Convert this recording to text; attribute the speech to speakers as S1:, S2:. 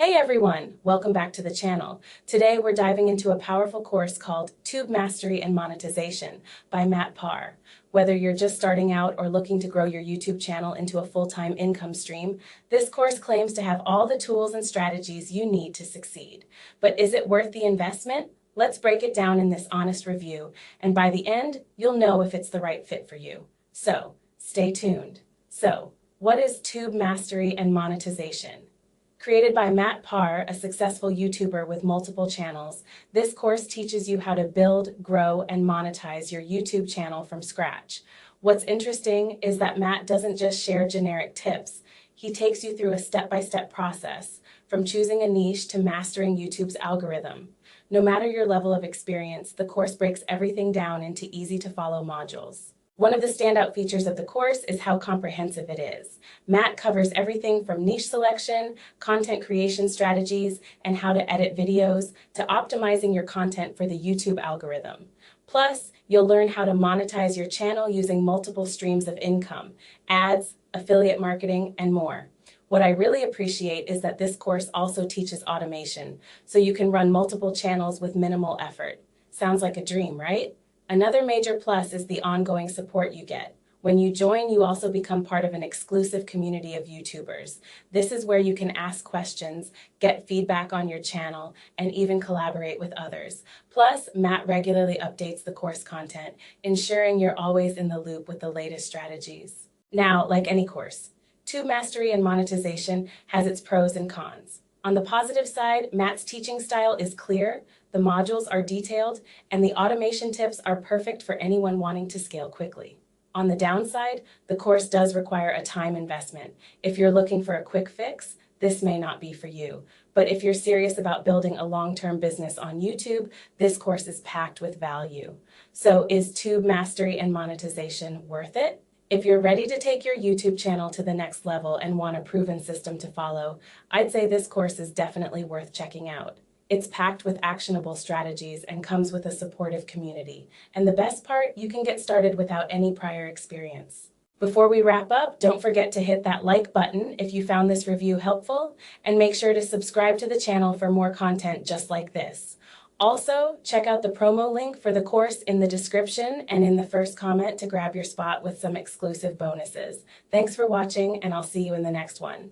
S1: Hey everyone, welcome back to the channel. Today we're diving into a powerful course called Tube Mastery and Monetization by Matt Parr. Whether you're just starting out or looking to grow your YouTube channel into a full-time income stream, this course claims to have all the tools and strategies you need to succeed. But is it worth the investment? Let's break it down in this honest review, and by the end, you'll know if it's the right fit for you. So, stay tuned. So, what is Tube Mastery and Monetization? Created by Matt Parr, a successful YouTuber with multiple channels, this course teaches you how to build, grow, and monetize your YouTube channel from scratch. What's interesting is that Matt doesn't just share generic tips. He takes you through a step-by-step process, from choosing a niche to mastering YouTube's algorithm. No matter your level of experience, the course breaks everything down into easy-to-follow modules. One of the standout features of the course is how comprehensive it is. Matt covers everything from niche selection, content creation strategies, and how to edit videos, to optimizing your content for the YouTube algorithm. Plus, you'll learn how to monetize your channel using multiple streams of income, ads, affiliate marketing, and more. What I really appreciate is that this course also teaches automation, so you can run multiple channels with minimal effort. Sounds like a dream, right? Another major plus is the ongoing support you get. When you join, you also become part of an exclusive community of YouTubers. This is where you can ask questions, get feedback on your channel, and even collaborate with others. Plus, Matt regularly updates the course content, ensuring you're always in the loop with the latest strategies. Now, like any course, Tube Mastery and Monetization has its pros and cons. On the positive side, Matt's teaching style is clear, the modules are detailed, and the automation tips are perfect for anyone wanting to scale quickly. On the downside, the course does require a time investment. If you're looking for a quick fix, this may not be for you. But if you're serious about building a long-term business on YouTube, this course is packed with value. So is Tube Mastery and Monetization worth it? If you're ready to take your YouTube channel to the next level and want a proven system to follow, I'd say this course is definitely worth checking out. It's packed with actionable strategies and comes with a supportive community. And the best part, you can get started without any prior experience. Before we wrap up, don't forget to hit that like button if you found this review helpful, and make sure to subscribe to the channel for more content just like this. Also, check out the promo link for the course in the description and in the first comment to grab your spot with some exclusive bonuses. Thanks for watching, and I'll see you in the next one.